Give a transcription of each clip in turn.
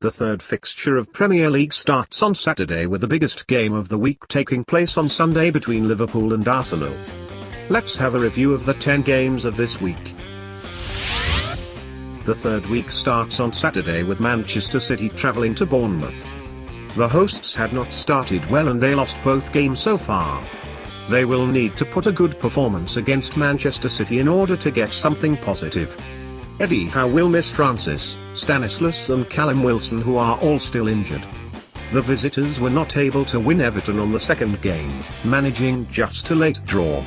The third fixture of Premier League starts on Saturday with the biggest game of the week taking place on Sunday between Liverpool and Arsenal. Let's have a review of the 10 games of this week. The third week starts on Saturday with Manchester City travelling to Bournemouth. The hosts had not started well and they lost both games so far. They will need to put a good performance against Manchester City in order to get something positive. Eddie Howe will miss Francis, Stanislas and Callum Wilson, who are all still injured. The visitors were not able to win Everton on the second game, managing just a late draw.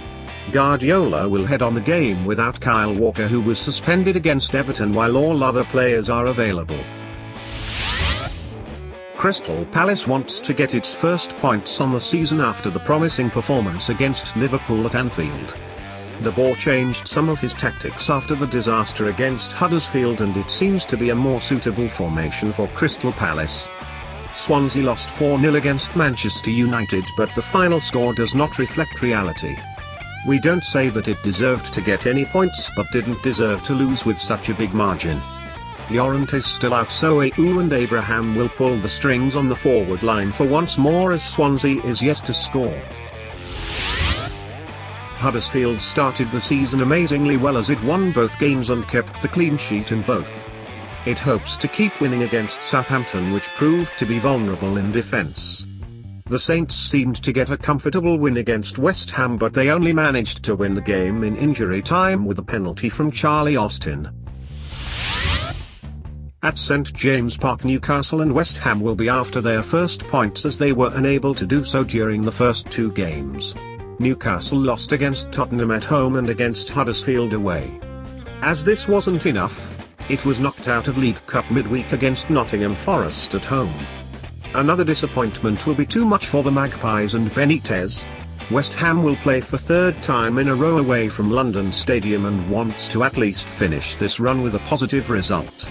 Guardiola will head on the game without Kyle Walker, who was suspended against Everton, while all other players are available. Crystal Palace wants to get its first points on the season after the promising performance against Liverpool at Anfield. De Boer changed some of his tactics after the disaster against Huddersfield, and it seems to be a more suitable formation for Crystal Palace. Swansea lost 4-0 against Manchester United, but the final score does not reflect reality. We don't say that it deserved to get any points but didn't deserve to lose with such a big margin. Llorente is still out, so Ayew and Abraham will pull the strings on the forward line for once more, as Swansea is yet to score. Huddersfield started the season amazingly well as it won both games and kept the clean sheet in both. It hopes to keep winning against Southampton, which proved to be vulnerable in defence. The Saints seemed to get a comfortable win against West Ham, but they only managed to win the game in injury time with a penalty from Charlie Austin. At St James Park, Newcastle and West Ham will be after their first points, as they were unable to do so during the first two games. Newcastle lost against Tottenham at home and against Huddersfield away. As this wasn't enough, it was knocked out of League Cup midweek against Nottingham Forest at home. Another disappointment will be too much for the Magpies and Benitez. West Ham will play for third time in a row away from London Stadium and wants to at least finish this run with a positive result.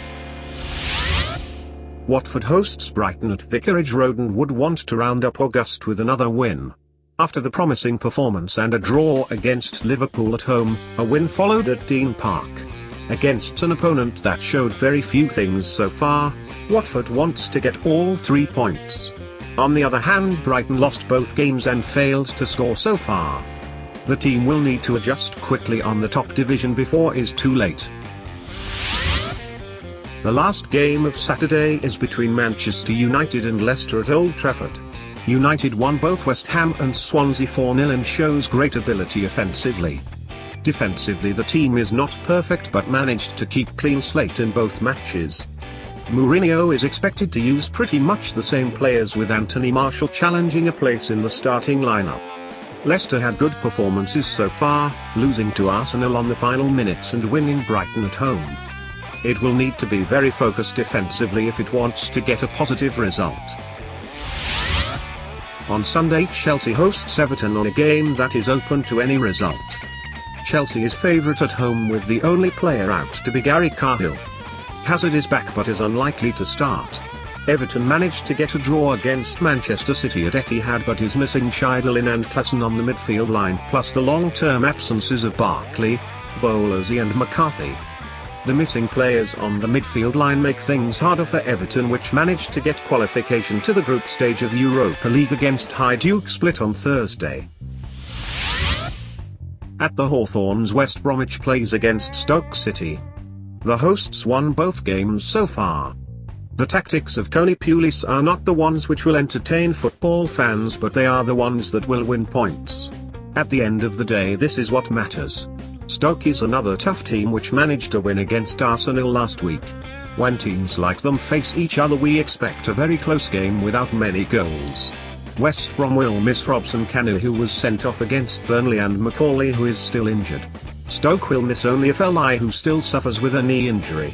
Watford hosts Brighton at Vicarage Road and would want to round up August with another win. After the promising performance and a draw against Liverpool at home, a win followed at Dean Park. Against an opponent that showed very few things so far, Watford wants to get all 3 points. On the other hand, Brighton lost both games and failed to score so far. The team will need to adjust quickly on the top division before it is too late. The last game of Saturday is between Manchester United and Leicester at Old Trafford. United won both West Ham and Swansea 4-0 and shows great ability offensively. Defensively, the team is not perfect but managed to keep clean slate in both matches. Mourinho is expected to use pretty much the same players, with Anthony Martial challenging a place in the starting lineup. Leicester had good performances so far, losing to Arsenal on the final minutes and winning Brighton at home. It will need to be very focused defensively if it wants to get a positive result. On Sunday, Chelsea hosts Everton on a game that is open to any result. Chelsea is favourite at home, with the only player out to be Gary Cahill. Hazard is back but is unlikely to start. Everton managed to get a draw against Manchester City at Etihad but is missing Schneiderlin and Klassen on the midfield line, plus the long-term absences of Barkley, Bowlesy and McCarthy. The missing players on the midfield line make things harder for Everton, which managed to get qualification to the group stage of Europa League against Hajduk Split on Thursday. At the Hawthorns, West Bromwich plays against Stoke City. The hosts won both games so far. The tactics of Tony Pulis are not the ones which will entertain football fans, but they are the ones that will win points. At the end of the day, this is what matters. Stoke is another tough team which managed to win against Arsenal last week. When teams like them face each other, we expect a very close game without many goals. West Brom will miss Robson Kanu, who was sent off against Burnley, and Macaulay, who is still injured. Stoke will miss only Fellaini, who still suffers with a knee injury.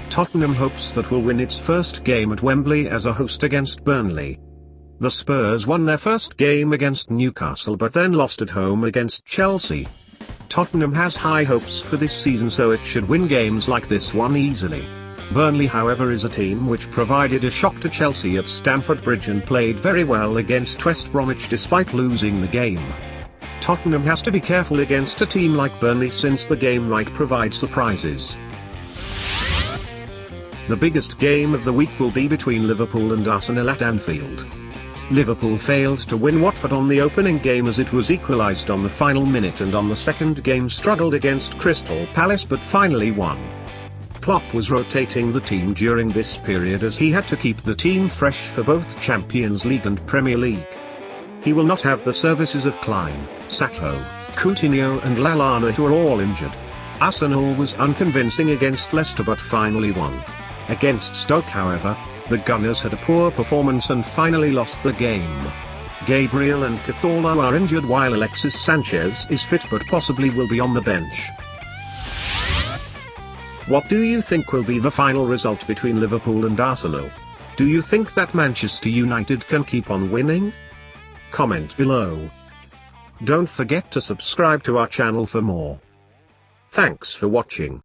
Tottenham hopes that will win its first game at Wembley as a host against Burnley. The Spurs won their first game against Newcastle but then lost at home against Chelsea. Tottenham has high hopes for this season, so it should win games like this one easily. Burnley, however, is a team which provided a shock to Chelsea at Stamford Bridge and played very well against West Bromwich despite losing the game. Tottenham has to be careful against a team like Burnley, since the game might provide surprises. The biggest game of the week will be between Liverpool and Arsenal at Anfield. Liverpool failed to win Watford on the opening game as it was equalised on the final minute, and on the second game struggled against Crystal Palace but finally won. Klopp was rotating the team during this period as he had to keep the team fresh for both Champions League and Premier League. He will not have the services of Klein, Sakho, Coutinho and Lallana, who are all injured. Arsenal was unconvincing against Leicester but finally won. Against Stoke, however, the Gunners had a poor performance and finally lost the game. Gabriel and Cazorla are injured while Alexis Sanchez is fit but possibly will be on the bench. What do you think will be the final result between Liverpool and Arsenal? Do you think that Manchester United can keep on winning? Comment below. Don't forget to subscribe to our channel for more. Thanks for watching.